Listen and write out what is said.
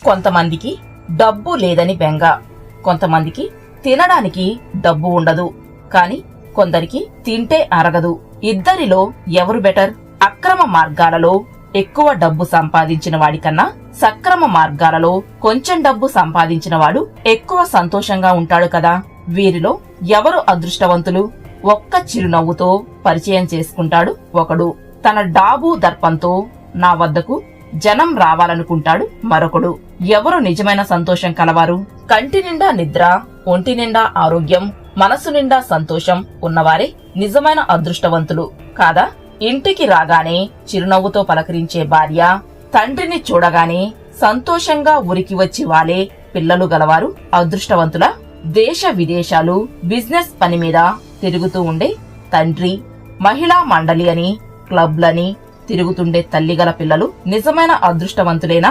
కొంతమందికి డబ్బు లేదని బెంగ, కొంతమందికి తినడానికి డబ్బు ఉండదు, కాని కొందరికి తింటే అరగదు. ఇద్దరిలో ఎవరు బెటర్? అక్రమ మార్గాలలో ఎక్కువ డబ్బు సంపాదించిన వాడికన్నా సక్రమ మార్గాలలో కొంచెం డబ్బు సంపాదించిన వాడు ఎక్కువ సంతోషంగా ఉంటాడు కదా. వీరిలో ఎవరు అదృష్టవంతులు? ఒక్క చిరునవ్వుతో పరిచయం చేసుకుంటాడు ఒకడు. తన డాబు దర్పంతో నా వద్దకు జనం రావాలనుకుంటాడు మరొకడు. ఎవరు నిజమైన సంతోషం కలవారు? కంటి నిండా నిద్ర, ఒంటి నిండా ఆరోగ్యం, మనసు నిండా సంతోషం ఉన్నవారే నిజమైన అదృష్టవంతులు కాదా? ఇంటికి రాగానే చిరునవ్వుతో పలకరించే భార్య, తండ్రిని చూడగానే సంతోషంగా ఉరికి వచ్చి వాలే పిల్లలు గలవారు అదృష్టవంతుల? దేశ విదేశాలు బిజినెస్ పని మీద తిరుగుతూ ఉండే తండ్రి, మహిళా మండలి అని క్లబ్లని తిరుగుతుండే తల్లిగల పిల్లలు నిజమైన అదృష్టవంతులేనా?